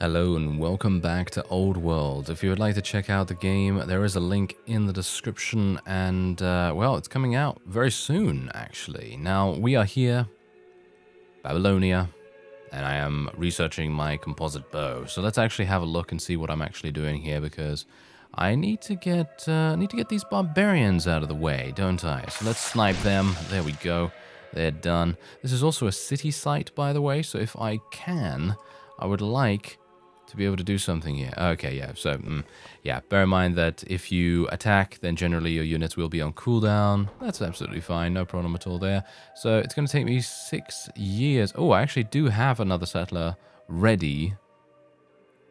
Hello and welcome back to Old World. If you would like to check out the game, there is a link in the description and, well, it's coming out very soon, actually. Now, we are here, Babylonia, and I am researching my composite bow. So let's actually have a look and see what I'm actually doing here, because I need to get these barbarians out of the way, don't I? So let's snipe them. There we go. They're done. This is also a city site, by the way, so if I can, I would like to be able to do something here. Okay, yeah, so, yeah, bear in mind that if you attack, then generally your units will be on cooldown. That's absolutely fine, no problem at all there. So it's going to take me 6 years. Oh, I actually do have another settler ready.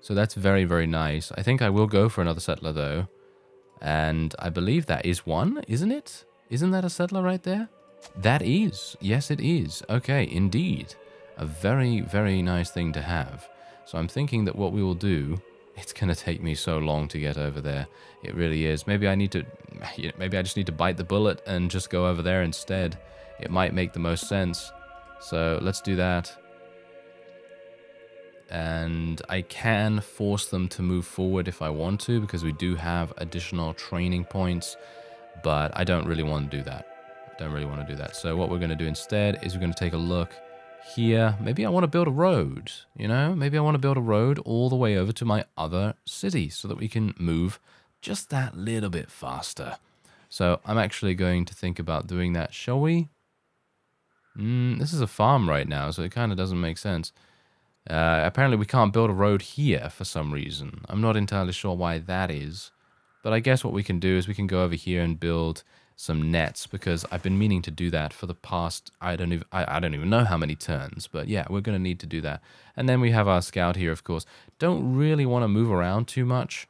So that's very, very nice. I think I will go for another settler, though. And I believe that is one, isn't it? Isn't that a settler right there? That is. Yes, it is. Okay, indeed. A very, very nice thing to have. So I'm thinking that what we will do, it's going to take me so long to get over there. It really is. Maybe I just need to bite the bullet and just go over there instead. It might make the most sense. So let's do that. And I can force them to move forward if I want to, because we do have additional training points, but I don't really want to do that. So what we're going to do instead is we're going to take a look here. Maybe I want to build a road, you know? Maybe I want to build a road all the way over to my other city so that we can move just that little bit faster. So I'm actually going to think about doing that, shall we? This is a farm right now, so it kind of doesn't make sense. Apparently we can't build a road here for some reason. I'm not entirely sure why that is. But I guess what we can do is we can go over here and build some nets, because I've been meaning to do that for the past, I don't even know how many turns, but yeah, we're going to need to do that. And then we have our scout here, of course. Don't really want to move around too much,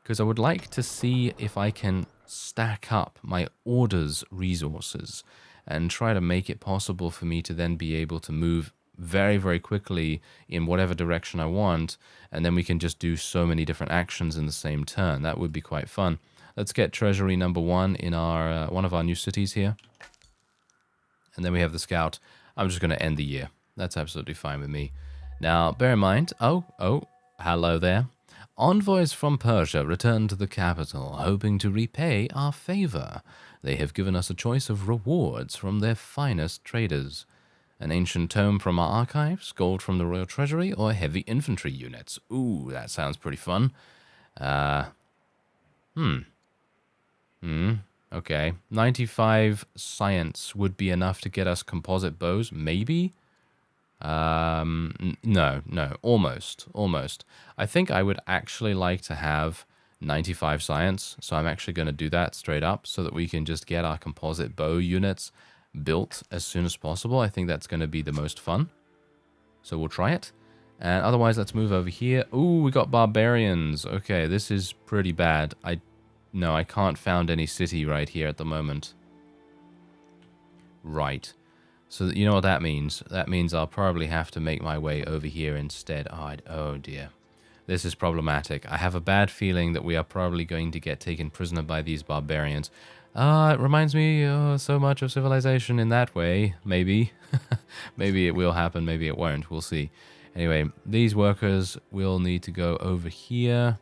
because I would like to see if I can stack up my orders resources and try to make it possible for me to then be able to move very, very quickly in whatever direction I want, and then we can just do so many different actions in the same turn. That would be quite fun. Let's get treasury number 1 in our one of our new cities here. And then we have the scout. I'm just going to end the year. That's absolutely fine with me. Now, bear in mind... Oh, hello there. Envoys from Persia return to the capital, hoping to repay our favor. They have given us a choice of rewards from their finest traders. An ancient tome from our archives, gold from the royal treasury, or heavy infantry units. Ooh, that sounds pretty fun. Okay. 95 science would be enough to get us composite bows, maybe? No, almost. I think I would actually like to have 95 science, so I'm actually going to do that straight up so that we can just get our composite bow units built as soon as possible. I think that's going to be the most fun. So we'll try it. And otherwise, let's move over here. Ooh, we got barbarians. Okay, this is pretty bad. No, I can't found any city right here at the moment. Right. So you know what that means? That means I'll probably have to make my way over here instead. Oh dear. This is problematic. I have a bad feeling that we are probably going to get taken prisoner by these barbarians. It reminds me so much of civilization in that way. Maybe. Maybe it will happen, maybe it won't. We'll see. Anyway, these workers will need to go over here.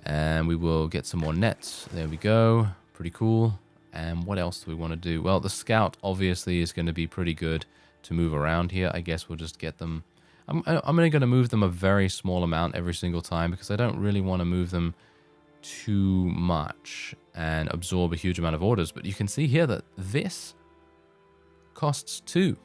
And we will get some more nets. There we go. Pretty cool. And what else do we want to do? Well, the scout obviously is going to be pretty good to move around here. I guess we'll just get them. I'm only going to move them a very small amount every single time, because I don't really want to move them too much and absorb a huge amount of orders. But you can see here that this costs 2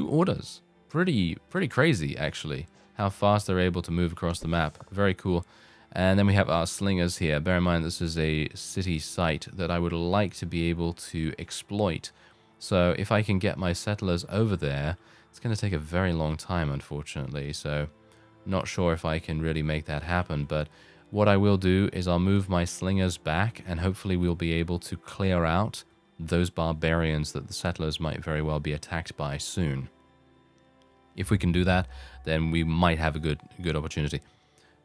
orders. Pretty crazy, actually, how fast they're able to move across the map. Very cool. And then we have our slingers here. Bear in mind, this is a city site that I would like to be able to exploit. So if I can get my settlers over there, it's going to take a very long time, unfortunately. So not sure if I can really make that happen. But what I will do is I'll move my slingers back, and hopefully we'll be able to clear out those barbarians that the settlers might very well be attacked by soon. If we can do that, then we might have a good opportunity.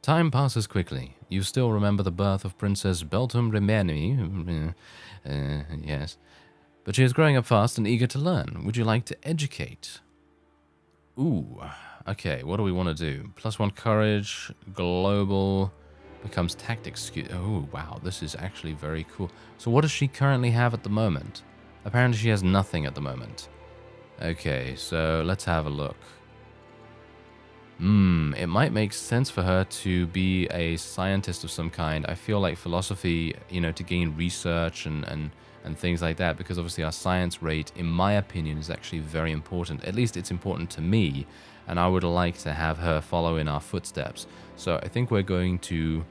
Time passes quickly. You still remember the birth of Princess Beltum Rimeni? Yes. But she is growing up fast and eager to learn. Would you like to educate? Ooh, Okay, what do we want to do? +1 courage, global, becomes tactics. Oh, wow, this is actually very cool. So what does she currently have at the moment? Apparently she has nothing at the moment. Okay, so let's have a look. It might make sense for her to be a scientist of some kind. I feel like philosophy, you know, to gain research and things like that, because obviously our science rate, in my opinion, is actually very important. At least it's important to me, and I would like to have her follow in our footsteps. So I think we're going to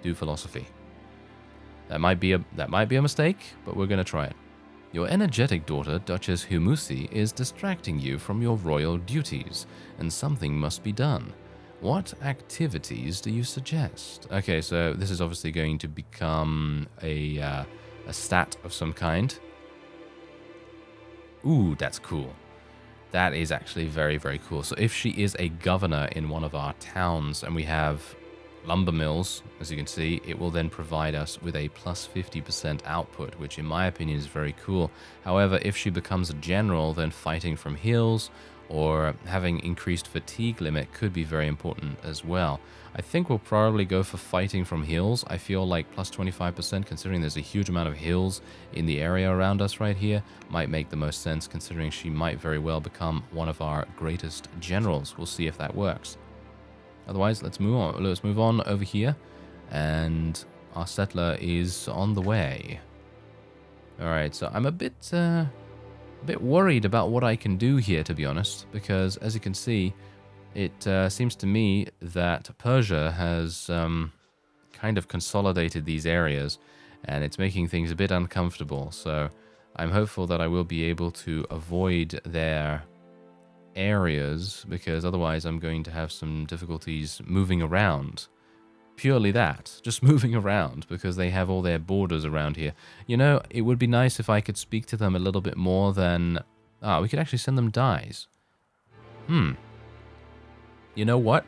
do philosophy. That might be a mistake, but we're going to try it. Your energetic daughter, Duchess Humusi, is distracting you from your royal duties, and something must be done. What activities do you suggest? Okay, so this is obviously going to become a stat of some kind. Ooh, that's cool. That is actually very, very cool. So if she is a governor in one of our towns and we have lumber mills, as you can see, it will then provide us with a plus 50% output, which in my opinion is very cool. However, if she becomes a general, then fighting from hills or having increased fatigue limit could be very important as well. I think we'll probably go for fighting from hills. I feel like plus 25%, considering there's a huge amount of hills in the area around us right here, might make the most sense, considering she might very well become one of our greatest generals. We'll see if that works. Otherwise, let's move on. Let's move on over here, and our settler is on the way. All right, so I'm a bit worried about what I can do here, to be honest, because as you can see, it seems to me that Persia has kind of consolidated these areas, and it's making things a bit uncomfortable. So I'm hopeful that I will be able to avoid their areas, because otherwise I'm going to have some difficulties moving around. Purely that, just moving around, because they have all their borders around here. You know, it would be nice if I could speak to them a little bit more than... we could actually send them dyes. You know what?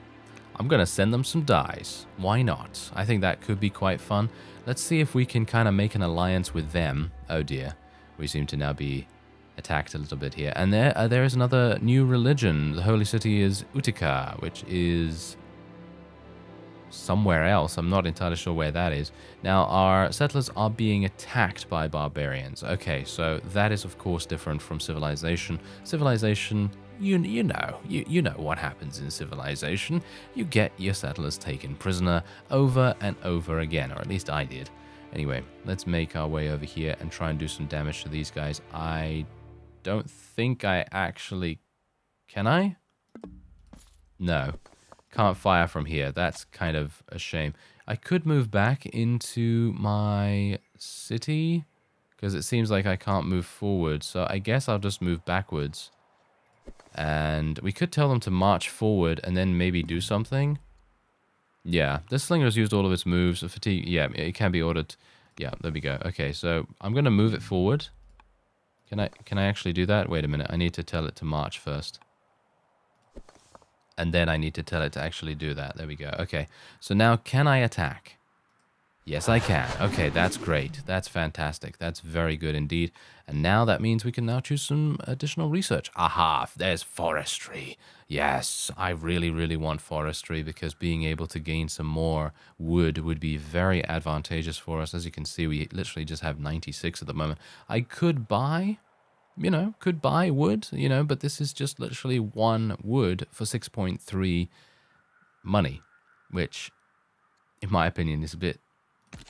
I'm going to send them some dyes. Why not? I think that could be quite fun. Let's see if we can kind of make an alliance with them. Oh dear, we seem to now be attacked a little bit here. And there is another new religion. The holy city is Utica, which is somewhere else. I'm not entirely sure where that is. Now, our settlers are being attacked by barbarians. Okay, so that is, of course, different from civilization. Civilization, you know what happens in civilization. You get your settlers taken prisoner over and over again, or at least I did. Anyway, let's make our way over here and try and do some damage to these guys. I don't think I actually... Can I? No. Can't fire from here. That's kind of a shame. I could move back into my city, because it seems like I can't move forward. So I guess I'll just move backwards. And we could tell them to march forward and then maybe do something. Yeah, this slinger's used all of its moves. Fatigue, yeah, it can be ordered. Yeah, there we go. Okay, so I'm going to move it forward. Can I actually do that? Wait a minute. I need to tell it to march first. And then I need to tell it to actually do that. There we go. Okay, so now can I attack? Yes, I can. Okay, that's great. That's fantastic. That's very good indeed. And now that means we can now choose some additional research. Aha, there's forestry. Yes, I really, really want forestry, because being able to gain some more wood would be very advantageous for us. As you can see, we literally just have 96 at the moment. I could buy... could buy wood, but this is just literally one wood for 6.3 money, which, in my opinion, is a bit,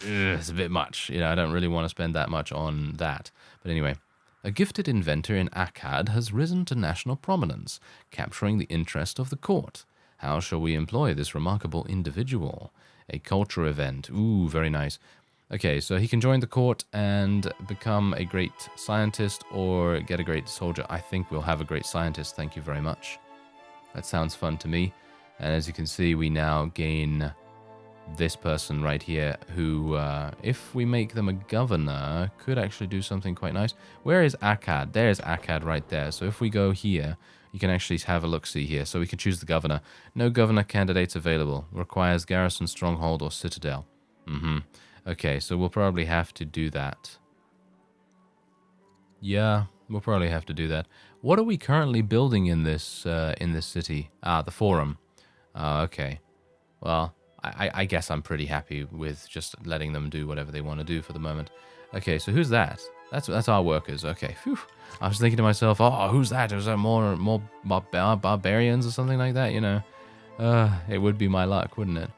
it's a bit much. I don't really want to spend that much on that. But anyway, a gifted inventor in Akkad has risen to national prominence, capturing the interest of the court. How shall we employ this remarkable individual? A culture event. Ooh, very nice. Okay, so he can join the court and become a great scientist or get a great soldier. I think we'll have a great scientist, thank you very much. That sounds fun to me. And as you can see, we now gain this person right here who, if we make them a governor, could actually do something quite nice. Where is Akkad? There's Akkad right there. So if we go here, you can actually have a look-see here. So we can choose the governor. No governor candidates available. Requires garrison, stronghold, or citadel. Okay, so we'll probably have to do that. Yeah, we'll probably have to do that. What are we currently building in this city? Ah, the forum. Oh, okay. Well, I guess I'm pretty happy with just letting them do whatever they want to do for the moment. Okay, so who's that? That's our workers. Okay. Phew. I was thinking to myself, oh, who's that? Is that more barbarians or something like that? You know, it would be my luck, wouldn't it?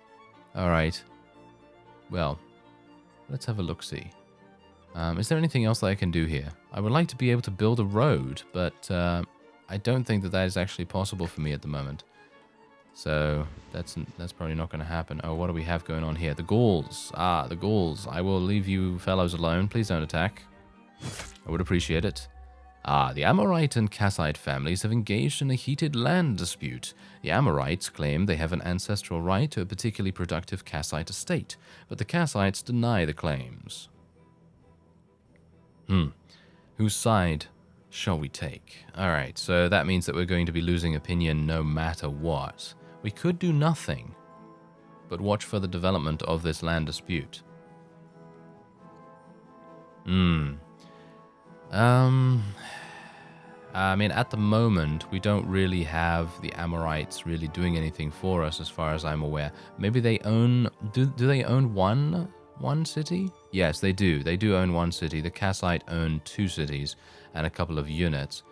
All right. Well, let's have a look-see. Is there anything else that I can do here? I would like to be able to build a road, but I don't think that is actually possible for me at the moment. So that's probably not going to happen. Oh, what do we have going on here? The Gauls. Ah, the Gauls. I will leave you fellows alone. Please don't attack. I would appreciate it. Ah, the Amorite and Kassite families have engaged in a heated land dispute. The Amorites claim they have an ancestral right to a particularly productive Kassite estate, but the Kassites deny the claims. Whose side shall we take? Alright, so that means that we're going to be losing opinion no matter what. We could do nothing, but watch for the development of this land dispute. I mean, at the moment, we don't really have the Amorites really doing anything for us, as far as I'm aware. Maybe they own... Do they own one city? Yes, they do. They do own one city. The Kassite own 2 cities and a couple of units.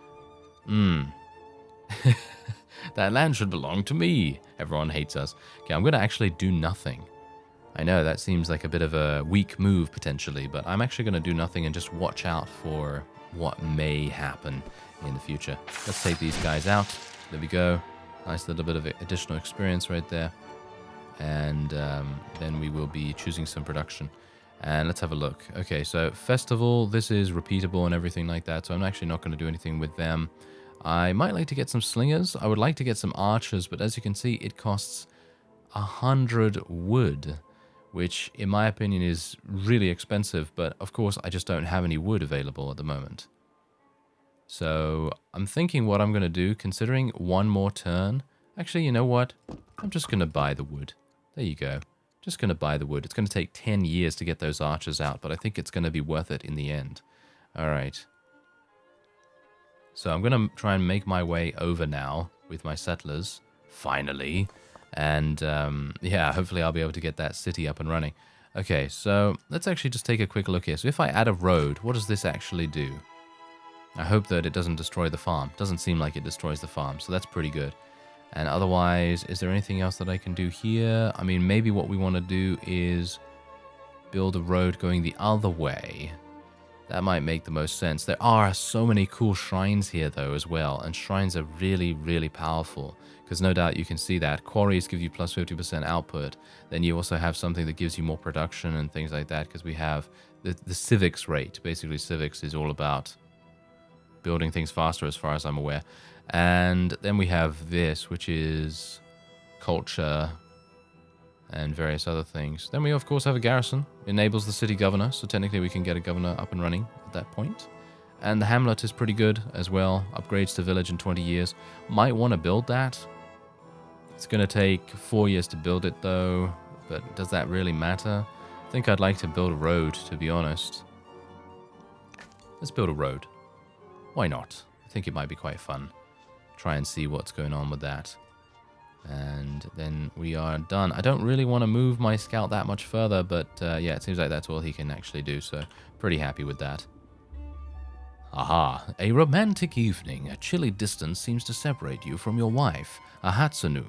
That land should belong to me. Everyone hates us. Okay, I'm going to actually do nothing. I know that seems like a bit of a weak move, potentially, but I'm actually going to do nothing and just watch out for what may happen in the future. Let's take these guys out. There we go. Nice little bit of additional experience right there. And then we will be choosing some production. And let's have a look. Okay, so Festival, this is repeatable and everything like that, so I'm actually not going to do anything with them. I might like to get some slingers. I would like to get some archers, but as you can see, it costs 100 wood, which in my opinion is really expensive, but of course I just don't have any wood available at the moment. So I'm thinking what I'm going to do, considering one more turn. Actually, you know what? I'm just going to buy the wood. There you go. Just going to buy the wood. It's going to take 10 years to get those archers out, but I think it's going to be worth it in the end. All right. So I'm going to try and make my way over now with my settlers, finally. And yeah, hopefully I'll be able to get that city up and running. Okay, so let's actually just take a quick look here. So if I add a road, what does this actually do? I hope that it doesn't destroy the farm. Doesn't seem like it destroys the farm, so that's pretty good. And otherwise, is there anything else that I can do here? I mean, maybe what we want to do is build a road going the other way. That might make the most sense. There are so many cool shrines here, though, as well. And shrines are really, really powerful. Because no doubt you can see that. Quarries give you plus 50% output. Then you also have something that gives you more production and things like that. Because we have the civics rate. Basically, civics is all about building things faster, as far as I'm aware. And then we have this, which is culture and various other things. Then we, of course, have a garrison. Enables the city governor, so technically we can get a governor up and running at that point. And the hamlet is pretty good as well. Upgrades to village in 20 years. Might want to build that. It's going to take 4 years to build it, though. But does that really matter? I think I'd like to build a road, to be honest. Let's build a road. Why not? I think it might be quite fun. Try and see what's going on with that. And then we are done. I don't really want to move my scout that much further, but yeah, it seems like that's all he can actually do, so pretty happy with that. Aha, a romantic evening. A chilly distance seems to separate you from your wife, a Hatsunu,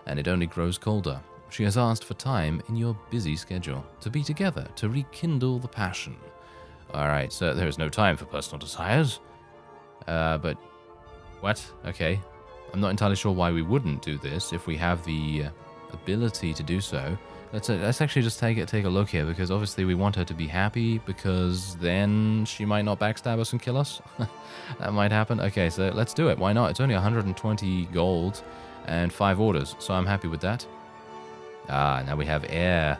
and it only grows colder. She has asked for time in your busy schedule to be together, to rekindle the passion. Alright, so there is no time for personal desires. But what? Okay. I'm not entirely sure why we wouldn't do this if we have the ability to do so. Let's actually just take a look here, because obviously we want her to be happy, because then she might not backstab us and kill us. That might happen. Okay, so let's do it. Why not? It's only 120 gold and 5 orders, so I'm happy with that. Ah, now we have heir.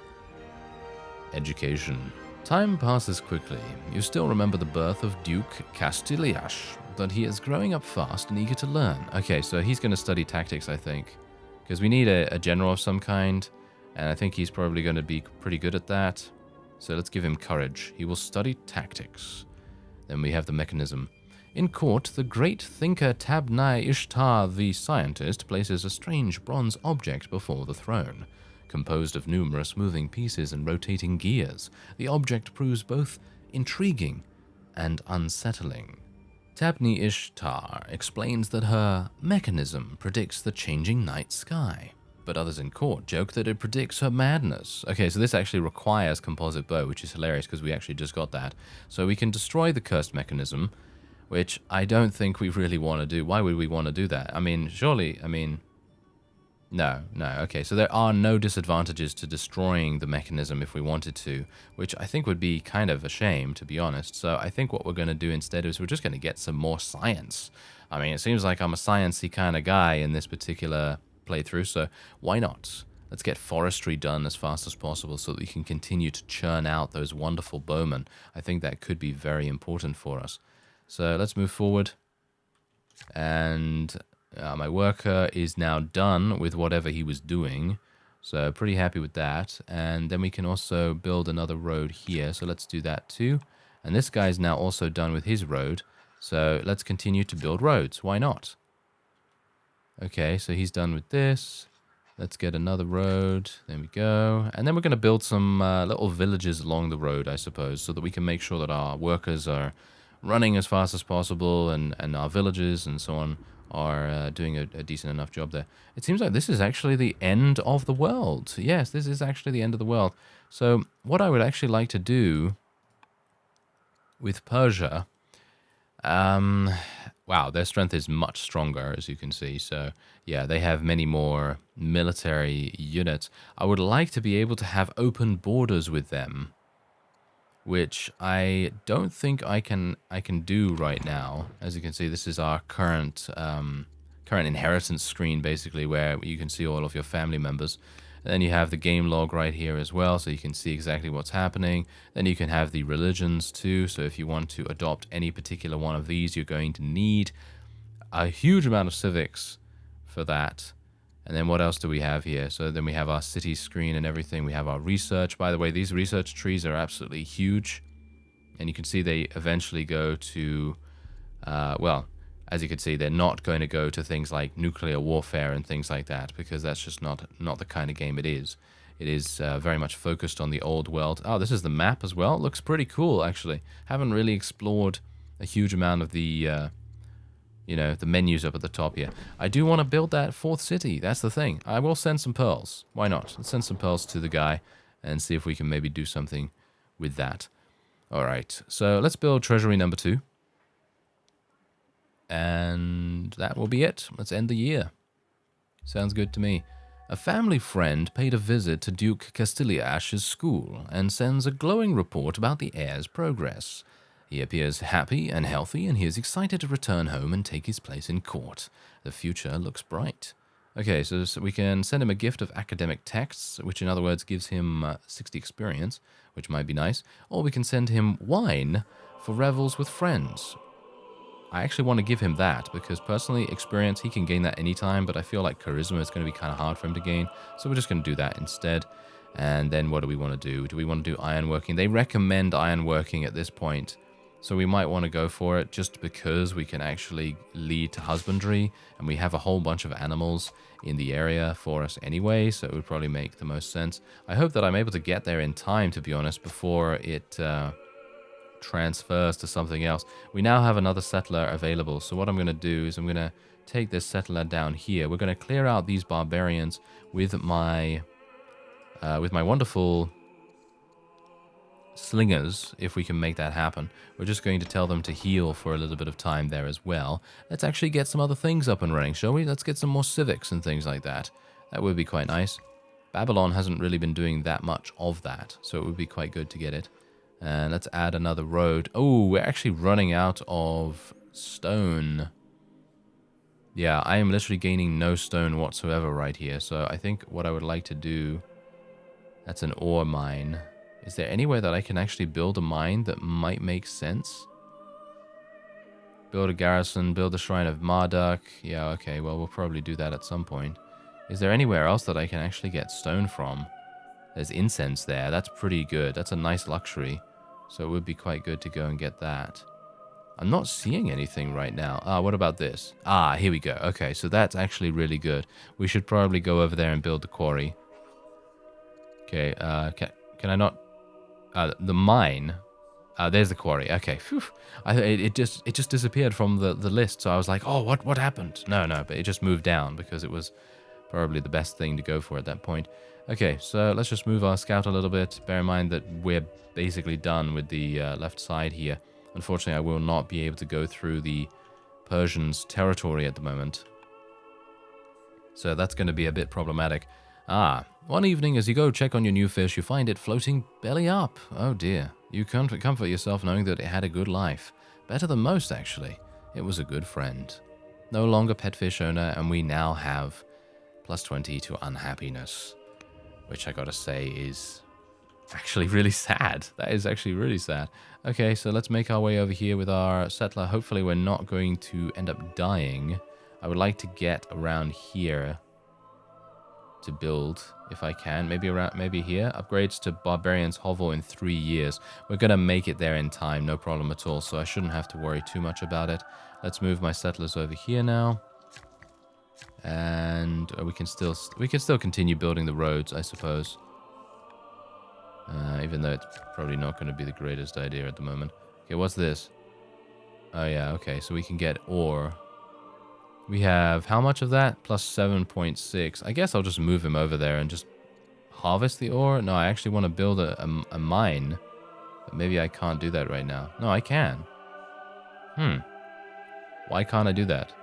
Education. Time passes quickly. You still remember the birth of Duke Castiliash, but he is growing up fast and eager to learn. Okay, so he's going to study tactics, I think, because we need a general of some kind, and I think he's probably going to be pretty good at that. So let's give him courage. He will study tactics. Then we have the mechanism. In court, the great thinker Tabnai Ishtar the scientist places a strange bronze object before the throne. Composed of numerous moving pieces and rotating gears, the object proves both intriguing and unsettling. Tabni Ishtar explains that her mechanism predicts the changing night sky, but others in court joke that it predicts her madness. Okay, so this actually requires composite bow, which is hilarious because we actually just got that. So we can destroy the cursed mechanism, which I don't think we really want to do. Why would we want to do that? I mean, surely, no. Okay, so there are no disadvantages to destroying the mechanism if we wanted to, which I think would be kind of a shame, to be honest. So I think what we're going to do instead is we're just going to get some more science. I mean, it seems like I'm a sciencey kind of guy in this particular playthrough, so why not? Let's get forestry done as fast as possible so that we can continue to churn out those wonderful bowmen. I think that could be very important for us. So let's move forward. And my worker is now done with whatever he was doing. So pretty happy with that. And then we can also build another road here. So let's do that too. And this guy's now also done with his road. So let's continue to build roads. Why not? Okay, so he's done with this. Let's get another road. There we go. And then we're going to build some little villages along the road, I suppose, so that we can make sure that our workers are running as fast as possible and our villages and so on are doing a decent enough job there. It seems like this is actually the end of the world. Yes, this is actually the end of the world. So what I would actually like to do with Persia... wow, their strength is much stronger, as you can see. So, yeah, they have many more military units. I would like to be able to have open borders with them, which I don't think I can do right now. As you can see, this is our current inheritance screen, basically, where you can see all of your family members. And then you have the game log right here as well, so you can see exactly what's happening. Then you can have the religions too, so if you want to adopt any particular one of these, you're going to need a huge amount of civics for that. And then what else do we have here? So then we have our city screen and everything. We have our research. By the way, these research trees are absolutely huge. And you can see they eventually go to, well, as you can see, they're not going to go to things like nuclear warfare and things like that, because that's just not the kind of game it is. It is very much focused on the old world. Oh, this is the map as well. It looks pretty cool, actually. Haven't really explored a huge amount of the, the menus up at the top here. I do want to build that fourth city. That's the thing. I will send some pearls. Why not? Let's send some pearls to the guy and see if we can maybe do something with that. All right. So let's build treasury number 2. And that will be it. Let's end the year. Sounds good to me. A family friend paid a visit to Duke Castiliash's school and sends a glowing report about the heir's progress. He appears happy and healthy, and he is excited to return home and take his place in court. The future looks bright. Okay, so we can send him a gift of academic texts, which in other words gives him 60 experience, which might be nice. Or we can send him wine for revels with friends. I actually want to give him that, because personally, experience, he can gain that anytime, but I feel like charisma is going to be kind of hard for him to gain, so we're just going to do that instead. And then what do we want to do? Do we want to do ironworking? They recommend ironworking at this point, so we might want to go for it, just because we can actually lead to husbandry, and we have a whole bunch of animals in the area for us anyway, so it would probably make the most sense. I hope that I'm able to get there in time, to be honest, before it... transfers to something else. We now have another settler available, so what I'm going to do is I'm going to take this settler down here. We're going to clear out these barbarians with my wonderful slingers, if we can make that happen. We're just going to tell them to heal for a little bit of time there as well. Let's actually get some other things up and running, shall we? Let's get some more civics and things like that. That would be quite nice. Babylon hasn't really been doing that much of that, so it would be quite good to get it. And let's add another road. Oh, we're actually running out of stone. Yeah, I am literally gaining no stone whatsoever right here. So I think what I would like to do... That's an ore mine. Is there anywhere that I can actually build a mine that might make sense? Build a garrison, build a shrine of Marduk. Yeah, okay, well, we'll probably do that at some point. Is there anywhere else that I can actually get stone from? There's incense there. That's pretty good. That's a nice luxury. So it would be quite good to go and get that. I'm not seeing anything right now. What about this? Here we go. Okay, so that's actually really good. We should probably go over there and build the quarry. Okay, can I not... the mine... there's the quarry. Okay, phew. It just disappeared from the list, so I was like, oh, what happened? No, but it just moved down because it was probably the best thing to go for at that point. Okay, so let's just move our scout a little bit. Bear in mind that we're basically done with the left side here. Unfortunately, I will not be able to go through the Persians' territory at the moment. So that's going to be a bit problematic. One evening as you go check on your new fish, you find it floating belly up. Oh dear. You comfort yourself knowing that it had a good life. Better than most, actually. It was a good friend. No longer pet fish owner, and we now have +20 to unhappiness. Which I gotta say is actually really sad. That is actually really sad. Okay, so let's make our way over here with our settler. Hopefully we're not going to end up dying. I would like to get around here to build, if I can. Maybe here. Upgrades to Barbarian's Hovel in 3 years. We're going to make it there in time, no problem at all, so I shouldn't have to worry too much about it. Let's move my settlers over here now. And we can still continue building the roads, I suppose. Even though it's probably not going to be the greatest idea at the moment. Okay, what's this? Oh yeah, okay, so we can get ore. We have how much of that? +7.6. I guess I'll just move him over there and just harvest the ore. No, I actually want to build a mine. But maybe I can't do that right now. No, I can. Why can't I do that?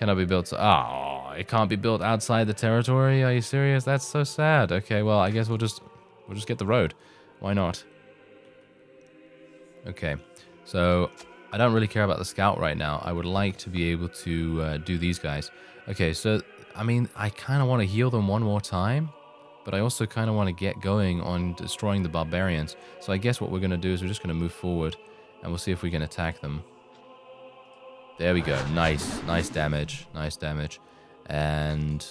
Cannot be built... it can't be built outside the territory? Are you serious? That's so sad. Okay, well, I guess we'll just get the road. Why not? Okay, so I don't really care about the scout right now. I would like to be able to do these guys. Okay, so, I mean, I kind of want to heal them one more time, but I also kind of want to get going on destroying the barbarians. So I guess what we're going to do is we're just going to move forward, and we'll see if we can attack them. There we go. Nice damage. Nice damage. And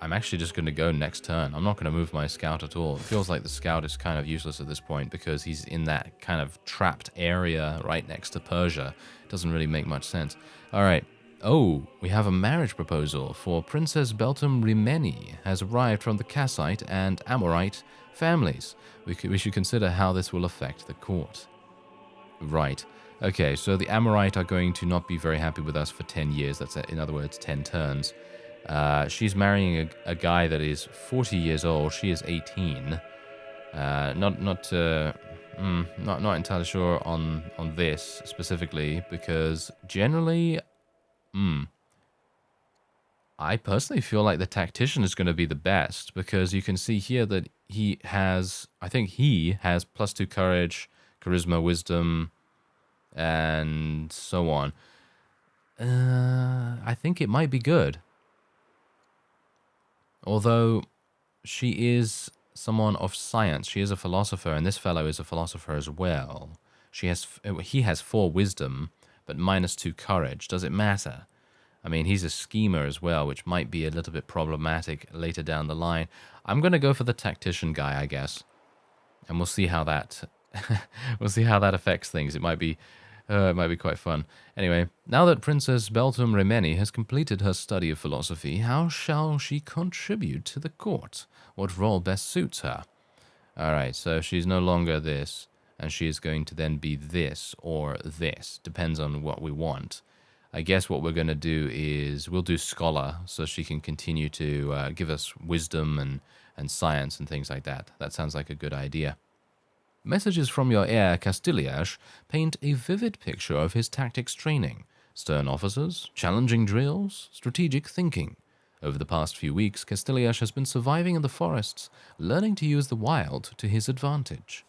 I'm actually just going to go next turn. I'm not going to move my scout at all. It feels like the scout is kind of useless at this point because he's in that kind of trapped area right next to Persia. It doesn't really make much sense. All right. Oh, we have a marriage proposal for Princess Beltum Rimeni has arrived from the Kassite and Amorite families. We should consider how this will affect the court. Right. Okay, so the Amorite are going to not be very happy with us for 10 years. That's, in other words, 10 turns. She's marrying a guy that is 40 years old. She is 18. Not entirely sure on this specifically, because generally, I personally feel like the tactician is going to be the best, because you can see here that I think he has +2 courage, charisma, wisdom, and so on. I think it might be good. Although she is someone of science, she is a philosopher, and this fellow is a philosopher as well. He has 4 wisdom, but -2 courage. Does it matter? I mean, he's a schemer as well, which might be a little bit problematic later down the line. I'm going to go for the tactician guy, I guess, and we'll see how that affects things. It might be quite fun. Anyway, now that Princess Beltum Rimeni has completed her study of philosophy, how shall she contribute to the court? What role best suits her? Alright, so she's no longer this, and she is going to then be this or this. Depends on what we want. I guess what we're going to do is we'll do scholar, so she can continue to give us wisdom and science and things like that. That sounds like a good idea. Messages from your heir, Castiliash, paint a vivid picture of his tactics training. Stern officers, challenging drills, strategic thinking. Over the past few weeks, Castiliash has been surviving in the forests, learning to use the wild to his advantage.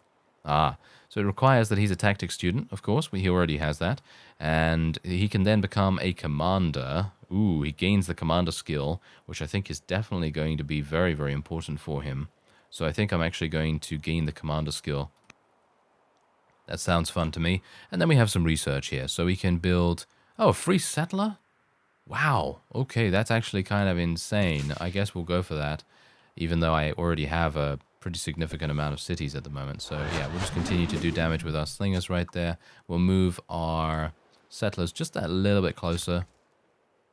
So it requires that he's a tactics student, of course, he already has that, and he can then become a commander. Ooh, he gains the commander skill, which I think is definitely going to be very, very important for him. So I think I'm actually going to gain the commander skill. That sounds fun to me. And then we have some research here. So we can build... Oh, a free settler? Wow. Okay, that's actually kind of insane. I guess we'll go for that. even though I already have a pretty significant amount of cities at the moment. So yeah, we'll just continue to do damage with our slingers right there. We'll move our settlers just a little bit closer,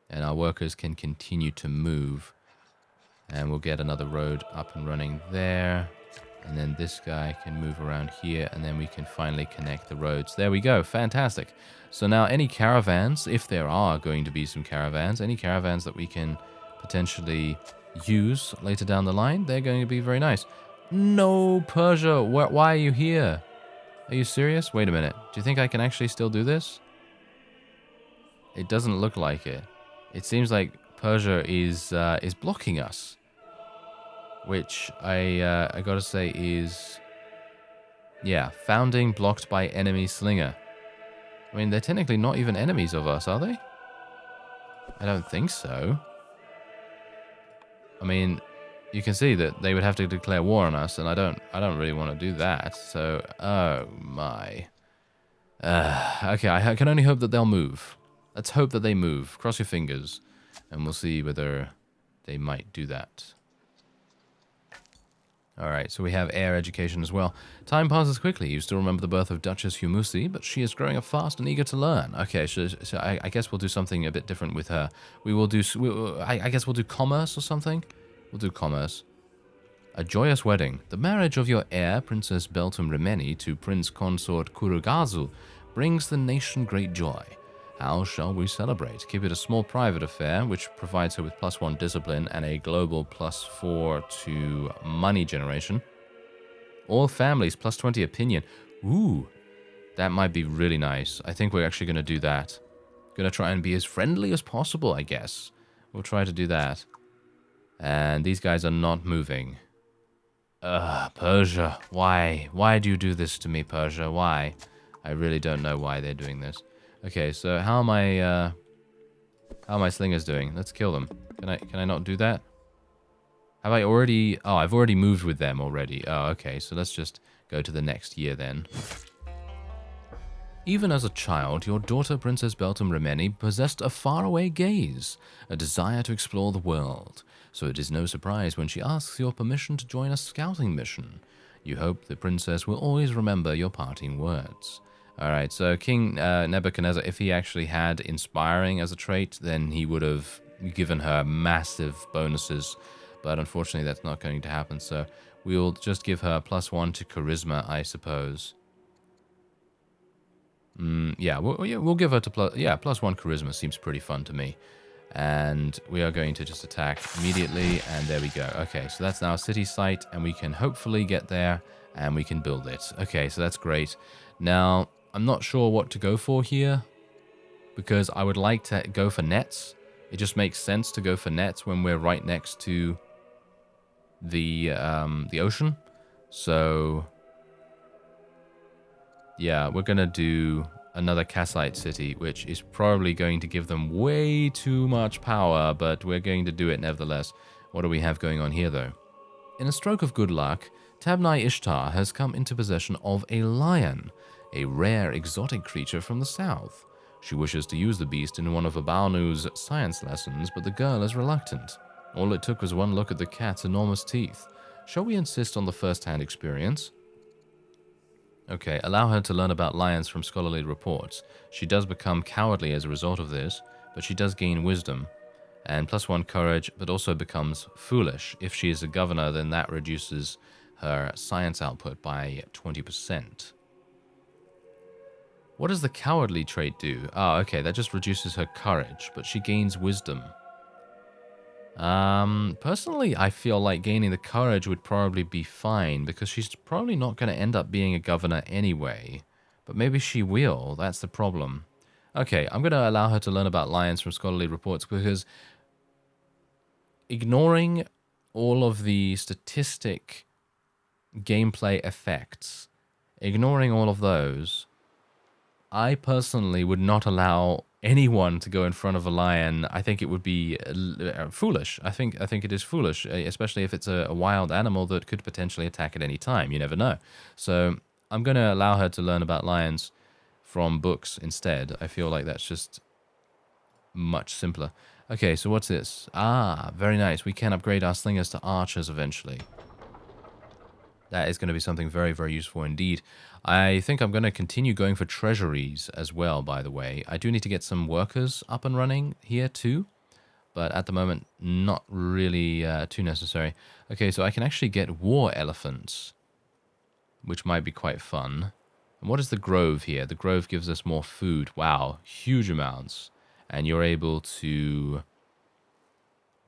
and our workers can continue to move. And we'll get another road up and running there. And then this guy can move around here, and then we can finally connect the roads. There we go. Fantastic. So now any caravans, if there are going to be some caravans, any caravans that we can potentially use later down the line, they're going to be very nice. No, Persia, why are you here? Are you serious? Wait a minute. Do you think I can actually still do this? It doesn't look like it. It seems like Persia is blocking us, which I gotta say is, yeah, founding blocked by enemy slinger. I mean, they're technically not even enemies of us, are they? I don't think so. I mean, you can see that they would have to declare war on us, and I don't really want to do that. So, oh my. Okay, I can only hope that they'll move. Let's hope that they move. Cross your fingers, and we'll see whether they might do that. Alright, so we have air education as well. Time passes quickly. You still remember the birth of Duchess Humusi, but she is growing up fast and eager to learn. Okay, so I guess we'll do something a bit different with her. We will do, I guess we'll do commerce or something? We'll do commerce. A joyous wedding. The marriage of your heir, Princess Beltum Remeni, to Prince Consort Kurugazu brings the nation great joy. How shall we celebrate? Keep it a small private affair, which provides her with +1 discipline and a global +4 to money generation. All families +20 opinion. Ooh, that might be really nice. I think we're actually going to do that. Going to try and be as friendly as possible, I guess. We'll try to do that. And these guys are not moving. Persia, why? Why do you do this to me, Persia? Why? I really don't know why they're doing this. Okay, so how are my slingers doing? Let's kill them. Can I not do that? Have I already? Oh, I've already moved with them already. Oh, okay. So let's just go to the next year then. Even as a child, your daughter, Princess Beltum Remeni, possessed a faraway gaze, a desire to explore the world. So it is no surprise when she asks your permission to join a scouting mission. You hope the princess will always remember your parting words. Alright, so King Nebuchadnezzar, if he actually had inspiring as a trait, then he would have given her massive bonuses. But unfortunately, that's not going to happen. So we'll just give her +1 to charisma, I suppose. Yeah, we'll give her to +1 charisma. Seems pretty fun to me. And we are going to just attack immediately, and there we go. Okay, so that's now a city site, and we can hopefully get there, and we can build it. Okay, so that's great. Now, I'm not sure what to go for here, because I would like to go for nets. It just makes sense to go for nets when we're right next to the ocean. So, yeah, we're going to do another Kassite city, which is probably going to give them way too much power, but we're going to do it nevertheless. What do we have going on here, though? In a stroke of good luck, Tabnai Ishtar has come into possession of a lion, a rare exotic creature from the south. She wishes to use the beast in one of Abanu's science lessons, but the girl is reluctant. All it took was one look at the cat's enormous teeth. Shall we insist on the first-hand experience? Okay, allow her to learn about lions from scholarly reports. She does become cowardly as a result of this, but she does gain wisdom. And +1 courage, but also becomes foolish. If she is a governor, then that reduces her science output by 20%. What does the cowardly trait do? Oh, okay, that just reduces her courage, but she gains wisdom. Personally, I feel like gaining the courage would probably be fine, because she's probably not going to end up being a governor anyway. But maybe she will, that's the problem. Okay, I'm going to allow her to learn about lions from scholarly reports, because ignoring all of the statistic gameplay effects, ignoring all of those, I personally would not allow anyone to go in front of a lion. I think it would be foolish. I think it is foolish, especially if it's a wild animal that could potentially attack at any time. You never know. So I'm going to allow her to learn about lions from books instead. I feel like that's just much simpler. Okay, so what's this? Ah, very nice. We can upgrade our slingers to archers eventually. That is going to be something very, very useful indeed. I think I'm going to continue going for treasuries as well, by the way. I do need to get some workers up and running here too, but at the moment, not really too necessary. Okay, so I can actually get war elephants, which might be quite fun. And what is the grove here? The grove gives us more food. Wow, huge amounts. And you're able to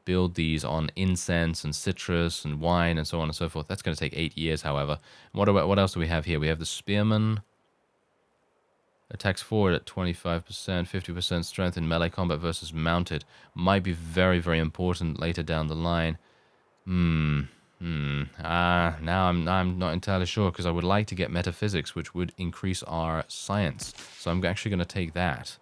build these on incense and citrus and wine and so on and so forth. That's going to take 8 years, however. What else do we have here? We have the spearman. Attacks forward at 25%, 50% strength in melee combat versus mounted. Might be very, very important later down the line. Now I'm not entirely sure, because I would like to get metaphysics, which would increase our science. So I'm actually going to take that.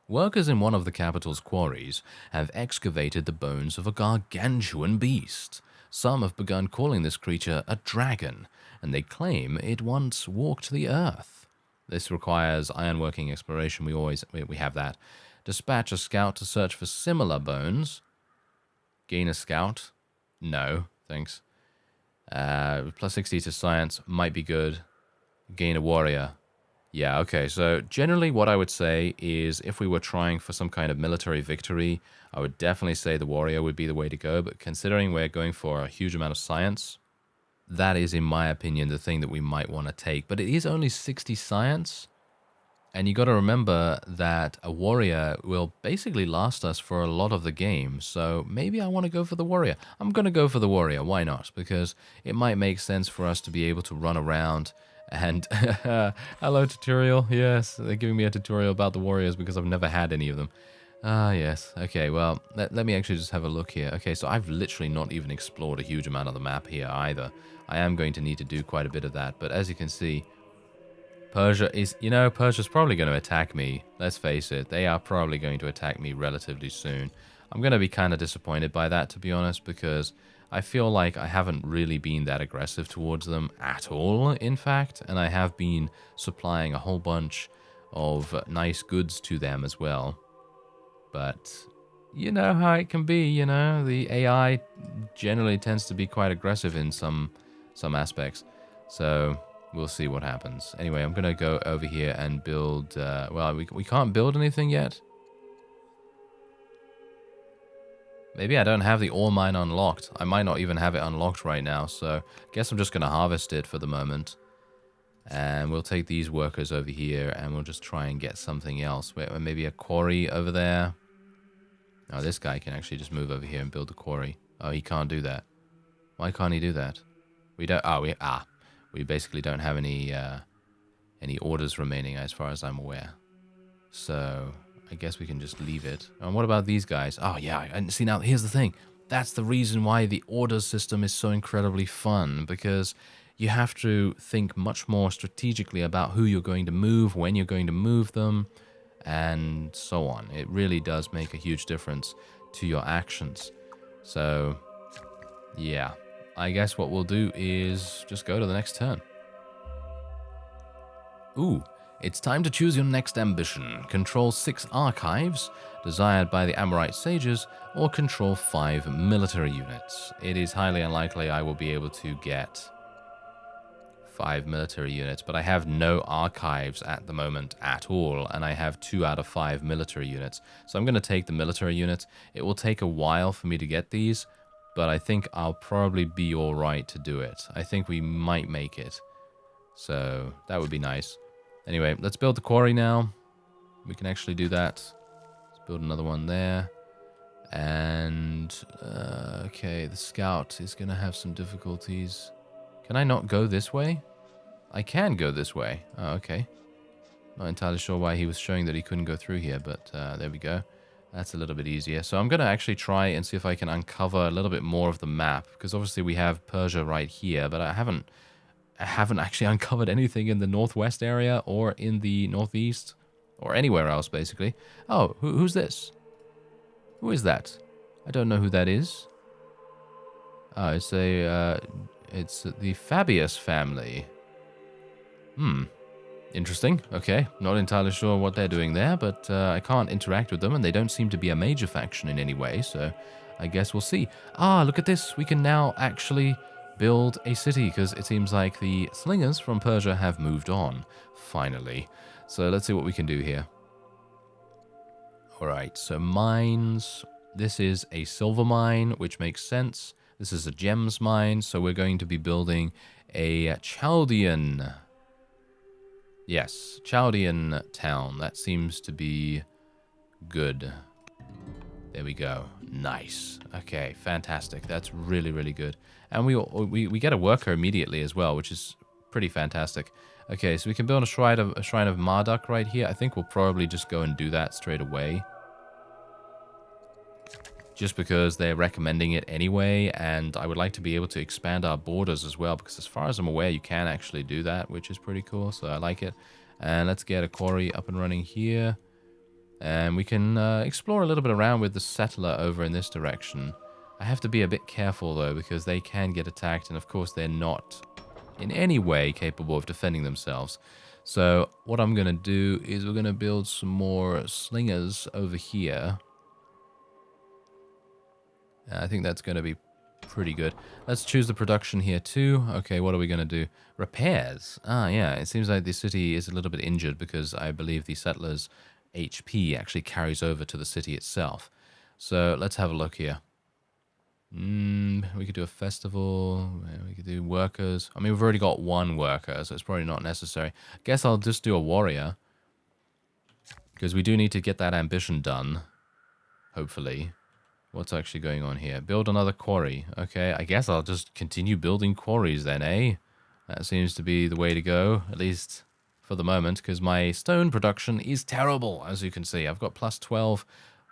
Workers in one of the capital's quarries have excavated the bones of a gargantuan beast. Some have begun calling this creature a dragon, and they claim it once walked the earth. This requires ironworking exploration. We have that. Dispatch a scout to search for similar bones. Gain a scout. No, thanks. Plus 60 to science might be good. Gain a warrior. Yeah, okay, so generally what I would say is if we were trying for some kind of military victory, I would definitely say the warrior would be the way to go, but considering we're going for a huge amount of science, that is, in my opinion, the thing that we might want to take. But it is only 60 science, and you got to remember that a warrior will basically last us for a lot of the game, so maybe I want to go for the warrior. I'm going to go for the warrior, why not? Because it might make sense for us to be able to run around and... hello, tutorial. Yes, they're giving me a tutorial about the warriors because I've never had any of them. Ah, yes. Okay, well, let me actually just have a look here. Okay, so I've literally not even explored a huge amount of the map here either. I am going to need to do quite a bit of that, but as you can see, Persia is, Persia's probably going to attack me. Let's face it, they are probably going to attack me relatively soon. I'm going to be kind of disappointed by that, to be honest, because I feel like I haven't really been that aggressive towards them at all, in fact, and I have been supplying a whole bunch of nice goods to them as well. But you know how it can be, the AI generally tends to be quite aggressive in some aspects. So we'll see what happens. Anyway, I'm going to go over here and build... well, we can't build anything yet. Maybe I don't have the ore mine unlocked. I might not even have it unlocked right now, so I guess I'm just going to harvest it for the moment. And we'll take these workers over here, and we'll just try and get something else. Wait, maybe a quarry over there. Oh, this guy can actually just move over here and build a quarry. Oh, he can't do that. Why can't he do that? We don't... we basically don't have any orders remaining as far as I'm aware. So I guess we can just leave it. And what about these guys? Oh, yeah. And see, now, here's the thing. That's the reason why the order system is so incredibly fun, because you have to think much more strategically about who you're going to move, when you're going to move them, and so on. It really does make a huge difference to your actions. So, yeah. I guess what we'll do is just go to the next turn. Ooh. It's time to choose your next ambition. Control 6 archives, desired by the Amorite sages, or control 5 military units. It is highly unlikely I will be able to get 5 military units, but I have no archives at the moment at all, and I have 2 out of 5 military units. So I'm going to take the military units. It will take a while for me to get these, but I think I'll probably be alright to do it. I think we might make it. So that would be nice. Anyway, let's build the quarry now. We can actually do that. Let's build another one there. And, okay, the scout is going to have some difficulties. Can I not go this way? I can go this way. Oh, okay. Not entirely sure why he was showing that he couldn't go through here, but there we go. That's a little bit easier. So I'm going to actually try and see if I can uncover a little bit more of the map, because obviously we have Persia right here, but I haven't actually uncovered anything in the northwest area or in the northeast or anywhere else, basically. Oh, who's this? Who is that? I don't know who that is. Oh, it's it's the Fabius family. Interesting. Okay. Not entirely sure what they're doing there, but I can't interact with them, and they don't seem to be a major faction in any way, so I guess we'll see. Ah, look at this. We can now actually build a city, because it seems like the slingers from Persia have moved on, finally. So let's see what we can do here. Alright, so mines. This is a silver mine, which makes sense. This is a gems mine, so we're going to be building a Chaldean... Yes, Chaldean town. That seems to be good. There we go. Nice. Okay, fantastic. That's really, really good. And we get a worker immediately as well, which is pretty fantastic. Okay, so we can build a shrine of Marduk right here. I think we'll probably just go and do that straight away. Just because they're recommending it anyway, and I would like to be able to expand our borders as well, because as far as I'm aware, you can actually do that, which is pretty cool, so I like it. And let's get a quarry up and running here. And we can explore a little bit around with the settler over in this direction. I have to be a bit careful, though, because they can get attacked, and of course they're not in any way capable of defending themselves. So what I'm going to do is we're going to build some more slingers over here. I think that's going to be pretty good. Let's choose the production here too. Okay, what are we going to do? Repairs. Ah, yeah, it seems like the city is a little bit injured because I believe the settlers' HP actually carries over to the city itself. So let's have a look here. We could do a festival. We could do workers. I mean, we've already got one worker, so it's probably not necessary. I guess I'll just do a warrior, because we do need to get that ambition done, hopefully. What's actually going on here? Build another quarry. Okay, I guess I'll just continue building quarries then, eh? That seems to be the way to go, at least for the moment, because my stone production is terrible, as you can see. I've got plus 12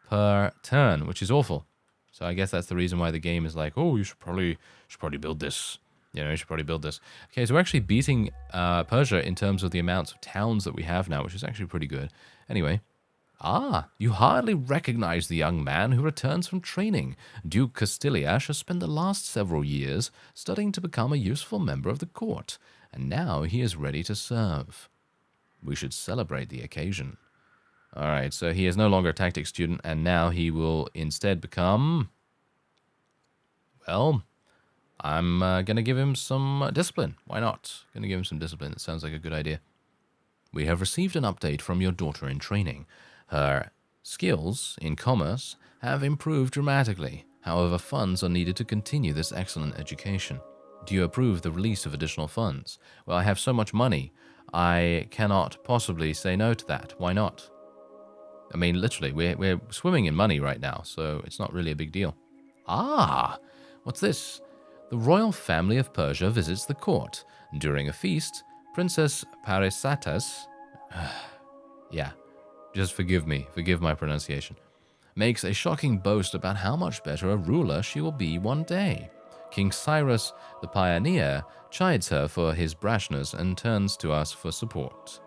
per turn, which is awful. So I guess that's the reason why the game is like, oh, you should probably build this. You know, you should probably build this. Okay, so we're actually beating Persia in terms of the amounts of towns that we have now, which is actually pretty good. Anyway. Ah, you hardly recognize the young man who returns from training. Duke Castiliash has spent the last several years studying to become a useful member of the court, and now he is ready to serve. We should celebrate the occasion. Alright, so he is no longer a tactics student, and now he will instead become... Well, I'm going to give him some discipline. Why not? Going to give him some discipline. That sounds like a good idea. We have received an update from your daughter in training. Her skills in commerce have improved dramatically. However, funds are needed to continue this excellent education. Do you approve the release of additional funds? Well, I have so much money, I cannot possibly say no to that. Why not? I mean, literally, we're swimming in money right now, so it's not really a big deal. Ah, what's this? The royal family of Persia visits the court. During a feast, Princess Parysatis... yeah. Just forgive me, forgive my pronunciation, makes a shocking boast about how much better a ruler she will be one day. King Cyrus, the pioneer, chides her for his brashness and turns to us for support.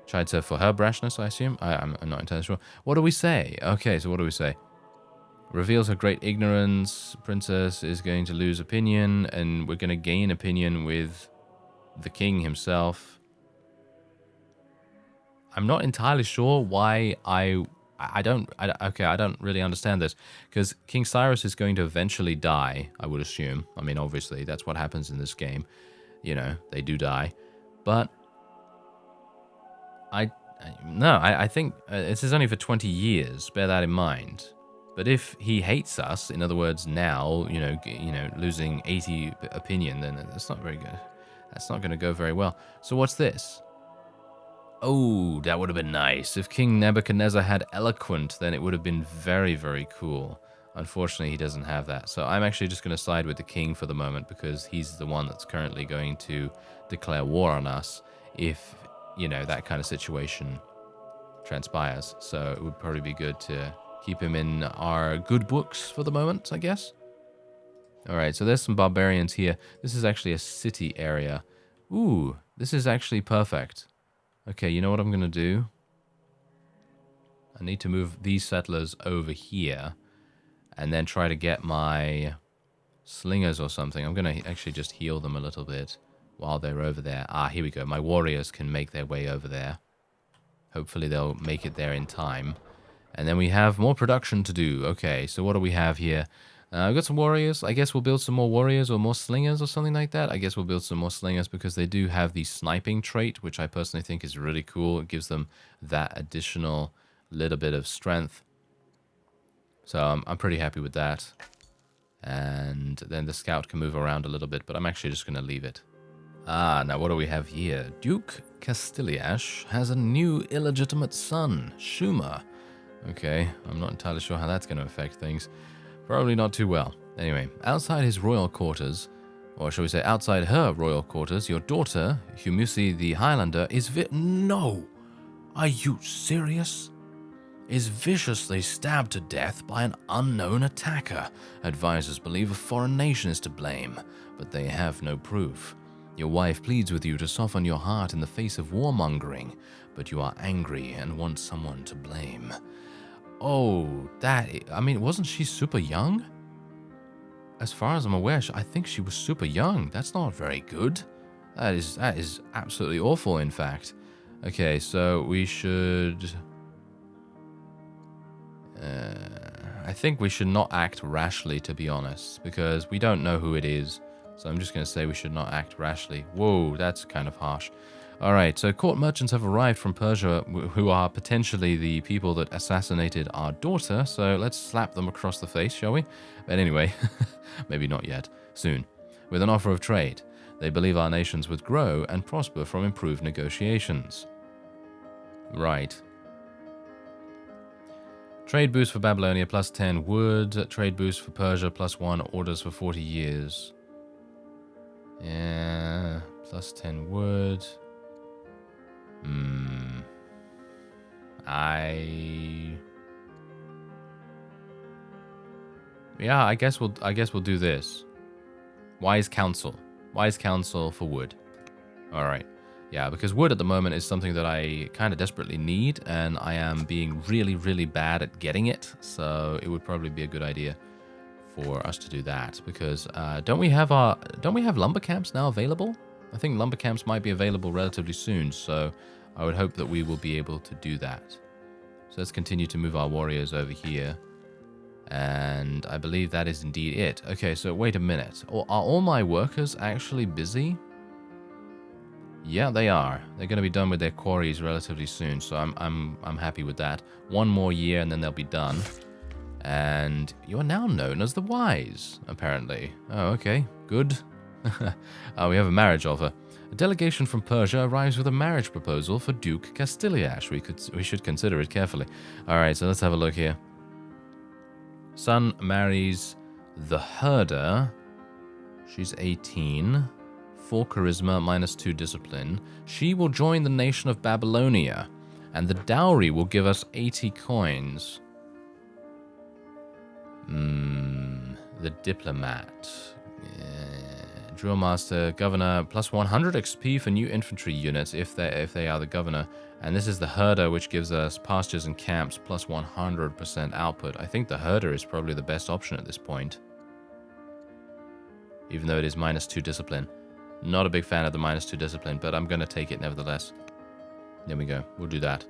Chides her for her brashness, I assume? I'm not entirely sure. What do we say? Okay, so what do we say? Reveals her great ignorance, princess is going to lose opinion, and we're going to gain opinion with the king himself. I'm not entirely sure why I don't really understand this, because King Cyrus is going to eventually die, I would assume. I mean, obviously, that's what happens in this game. You know, they do die. But I think this is only for 20 years, bear that in mind. But if he hates us, in other words, now, you know, losing 80 opinion, then that's not very good. That's not going to go very well. So what's this? Oh, that would have been nice. If King Nebuchadnezzar had eloquent, then it would have been very, very cool. Unfortunately, he doesn't have that. So I'm actually just going to side with the king for the moment, because he's the one that's currently going to declare war on us if, you know, that kind of situation transpires. So it would probably be good to keep him in our good books for the moment, I guess. All right, so there's some barbarians here. This is actually a city area. Ooh, this is actually perfect. Okay, you know what I'm going to do? I need to move these settlers over here and then try to get my slingers or something. I'm going to actually just heal them a little bit. while they're over there. Ah, here we go. My warriors can make their way over there. Hopefully they'll make it there in time. And then we have more production to do. Okay, so what do we have here? I've got some warriors. I guess we'll build some more warriors or more slingers or something like that. I guess we'll build some more slingers because they do have the sniping trait, which I personally think is really cool. It gives them that additional little bit of strength. So I'm pretty happy with that. And then the scout can move around a little bit, but I'm actually just going to leave it. Ah, now what do we have here? Duke Castiliash has a new illegitimate son, Schumer. Okay, I'm not entirely sure how that's going to affect things. Probably not too well. Anyway, outside his royal quarters, or shall we say outside her royal quarters, your daughter, Humusi the Highlander, No! Are you serious? Is viciously stabbed to death by an unknown attacker. Advisors believe a foreign nation is to blame, but they have no proof. Your wife pleads with you to soften your heart in the face of warmongering, but you are angry and want someone to blame. Oh, wasn't she super young? As far as I'm aware, I think she was super young. That's not very good. That is absolutely awful, in fact. Okay, so we should... I think we should not act rashly, to be honest, because we don't know who it is. So I'm just going to say we should not act rashly. Whoa, that's kind of harsh. Alright, so court merchants have arrived from Persia who are potentially the people that assassinated our daughter, so let's slap them across the face, shall we? But anyway, maybe not yet. Soon. With an offer of trade. They believe our nations would grow and prosper from improved negotiations. Right. Trade boost for Babylonia, plus 10 wood. Trade boost for Persia, plus 1 orders for 40 years. Yeah, plus 10 wood. Yeah, I guess we'll do this. Wise counsel for wood. All right. Yeah, because wood at the moment is something that I kind of desperately need, and I am being really, really bad at getting it. So it would probably be a good idea for us to do that, because don't we have lumber camps now available? I think lumber camps might be available relatively soon, so I would hope that we will be able to do that. So let's continue to move our warriors over here. And I believe that is indeed it. Okay, so wait a minute. Are all my workers actually busy? Yeah, they are. They're going to be done with their quarries relatively soon, so I'm happy with that. One more year and then they'll be done. And you are now known as the Wise, apparently. Oh, okay. Good. We have a marriage offer. A delegation from Persia arrives with a marriage proposal for Duke Castiliash. We should consider it carefully. All right, so let's have a look here. Son marries the herder. She's 18. 4 charisma, minus 2 discipline. She will join the nation of Babylonia, and the dowry will give us 80 coins. The diplomat. Drill master, governor, plus 100 XP for new infantry units if they are the governor. And this is the herder, which gives us pastures and camps, plus 100% output. I think the herder is probably the best option at this point, even though it is minus 2 discipline. Not a big fan of the minus 2 discipline, but I'm going to take it nevertheless. There we go. We'll do that.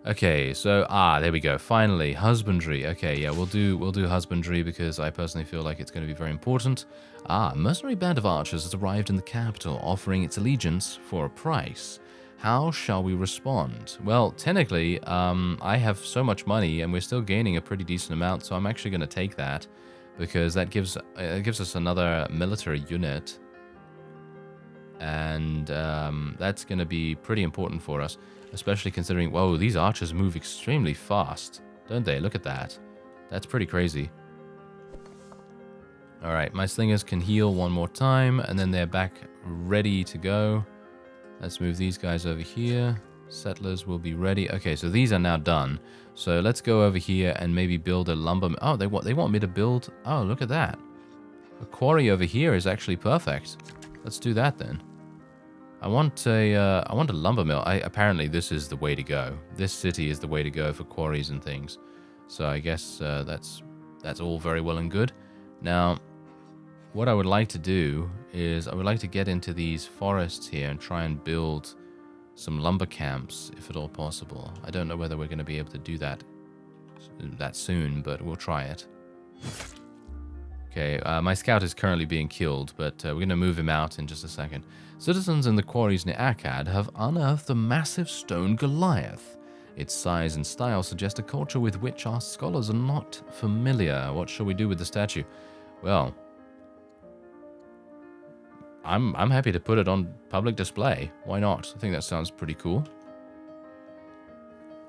Okay, so, there we go. Finally, husbandry. Okay, yeah, we'll do husbandry because I personally feel like it's going to be very important. A mercenary band of archers has arrived in the capital, offering its allegiance for a price. How shall we respond? Well, technically, I have so much money and we're still gaining a pretty decent amount, so I'm actually going to take that because that gives us another military unit. And that's going to be pretty important for us, especially considering, whoa, these archers move extremely fast, don't they? Look at that. That's pretty crazy. All right, my slingers can heal one more time, and then they're back ready to go. Let's move these guys over here. Settlers will be ready. Okay, so these are now done. So let's go over here and maybe build a lumber... Oh, they want me to build... Oh, look at that. A quarry over here is actually perfect. Let's do that then. I want a lumber mill. Apparently this is the way to go. This city is the way to go for quarries and things. So I guess that's all very well and good. Now, what I would like to do is I would like to get into these forests here and try and build some lumber camps, if at all possible. I don't know whether we're going to be able to do that soon, but we'll try it. Okay, my scout is currently being killed, but we're going to move him out in just a second. Citizens in the quarries near Akkad have unearthed a massive stone Goliath. Its size and style suggest a culture with which our scholars are not familiar. What shall we do with the statue? Well, I'm happy to put it on public display. Why not? I think that sounds pretty cool.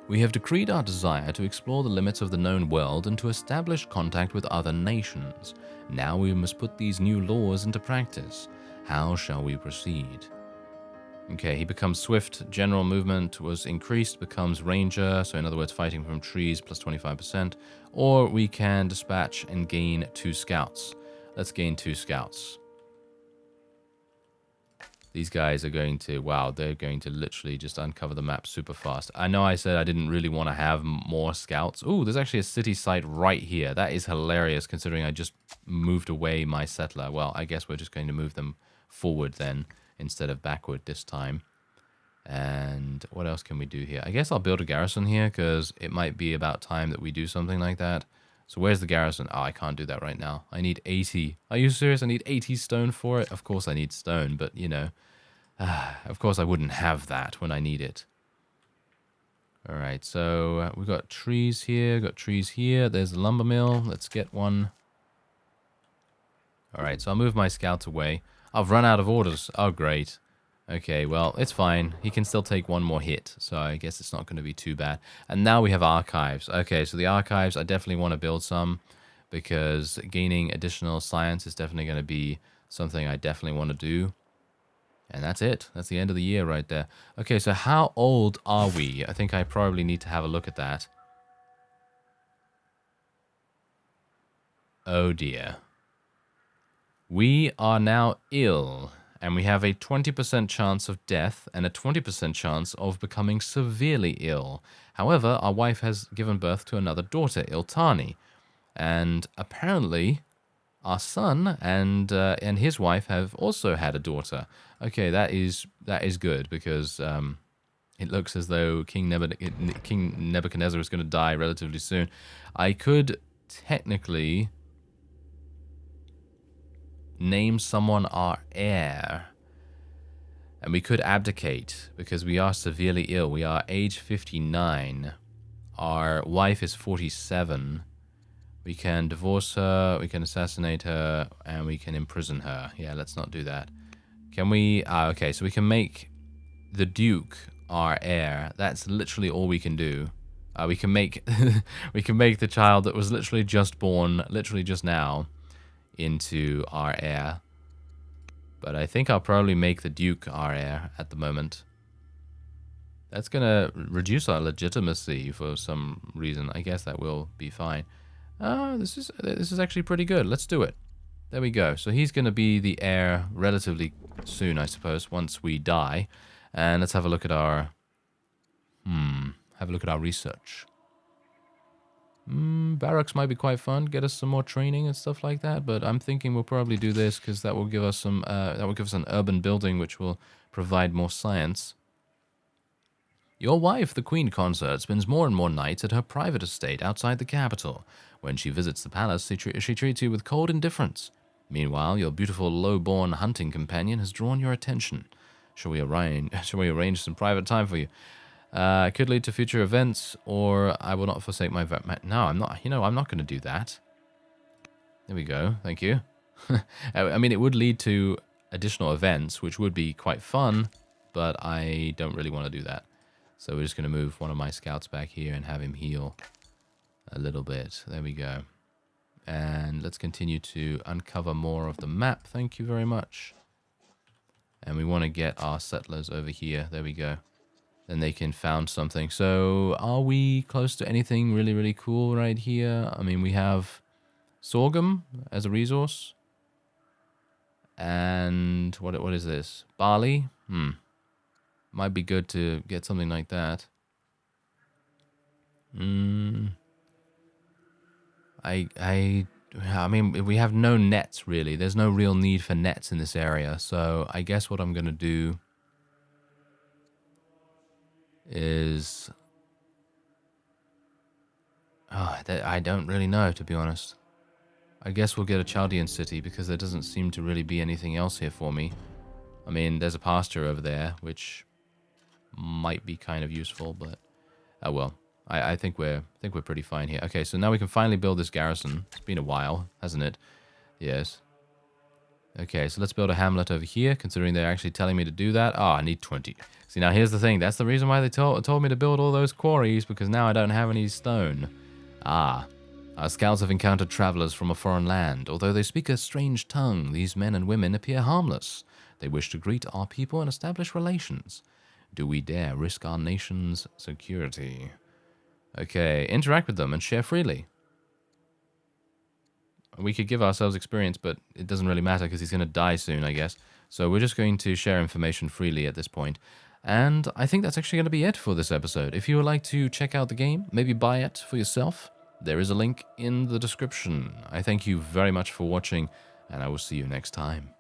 We have decreed our desire to explore the limits of the known world and to establish contact with other nations. Now we must put these new laws into practice. How shall we proceed? Okay, he becomes swift. General movement was increased, becomes ranger, so in other words, fighting from trees plus 25%. Or we can dispatch and gain 2 scouts. Let's gain 2 scouts. These guys are going to, wow, they're going to literally just uncover the map super fast. I know I said I didn't really want to have more scouts. Ooh, there's actually a city site right here. That is hilarious considering I just moved away my settler. Well, I guess we're just going to move them forward then instead of backward this time. And what else can we do here? I guess I'll build a garrison here because it might be about time that we do something like that. So where's the garrison? Oh, I can't do that right now. I need 80. Are you serious? I need 80 stone for it? Of course I need stone, but you know. Of course I wouldn't have that when I need it. Alright, so we've got trees here, got trees here. There's the lumber mill. Let's get one. Alright, so I'll move my scouts away. I've run out of orders. Oh, great. Okay, well, it's fine. He can still take one more hit, so I guess it's not going to be too bad. And now we have archives. Okay, so the archives, I definitely want to build some because gaining additional science is definitely going to be something I definitely want to do. And that's it. That's the end of the year right there. Okay, so how old are we? I think I probably need to have a look at that. Oh dear. We are now ill, and we have a 20% chance of death and a 20% chance of becoming severely ill. However, our wife has given birth to another daughter, Iltani, and apparently our son and his wife have also had a daughter. Okay, that is good because it looks as though King Nebuchadnezzar is going to die relatively soon. I could technically name someone our heir, and we could abdicate because we are severely ill. We are age 59. Our wife is 47. We can divorce her, we can assassinate her, and we can imprison her. Yeah, let's not do that. Can we... okay, so we can make the Duke our heir. That's literally all we can do. We can make we can make the child that was literally just born, literally just now, into our heir. But I think I'll probably make the Duke our heir at the moment. That's going to reduce our legitimacy for some reason. I guess that will be fine. This is actually pretty good. Let's do it. There we go. So he's going to be the heir relatively soon, I suppose, once we die. And let's have a look at our... have a look at our research. Barracks might be quite fun. Get us some more training and stuff like that. But I'm thinking we'll probably do this because that will give us some... that will give us an urban building which will provide more science. Your wife, the Queen Consort, spends more and more nights at her private estate outside the capital. When she visits the palace, she treats you with cold indifference. Meanwhile, your beautiful, low-born hunting companion has drawn your attention. Shall we arrange some private time for you? Could lead to future events, or I will not forsake my... No, I'm not. You know, I'm not going to do that. There we go. Thank you. I mean, it would lead to additional events, which would be quite fun, but I don't really want to do that. So we're just going to move one of my scouts back here and have him heal a little bit. There we go. And let's continue to uncover more of the map. Thank you very much. And we want to get our settlers over here. There we go. Then they can found something. So are we close to anything really, really cool right here? I mean, we have sorghum as a resource. And what is this? Barley? Might be good to get something like that. I I mean, we have no nets, really. There's no real need for nets in this area. So I guess what I'm going to do is... Oh, I don't really know, to be honest. I guess we'll get a Chaldean city, because there doesn't seem to really be anything else here for me. I mean, there's a pasture over there, which might be kind of useful, but... Oh, well. I think we're pretty fine here. Okay, so now we can finally build this garrison. It's been a while, hasn't it? Yes. Okay, so let's build a hamlet over here, considering they're actually telling me to do that. Oh, I need 20. See, now here's the thing. That's the reason why they told me to build all those quarries, because now I don't have any stone. Ah. Our scouts have encountered travelers from a foreign land. Although they speak a strange tongue, these men and women appear harmless. They wish to greet our people and establish relations. Do we dare risk our nation's security? Okay, interact with them and share freely. We could give ourselves experience, but it doesn't really matter because he's going to die soon, I guess. So we're just going to share information freely at this point. And I think that's actually going to be it for this episode. If you would like to check out the game, maybe buy it for yourself, there is a link in the description. I thank you very much for watching, and I will see you next time.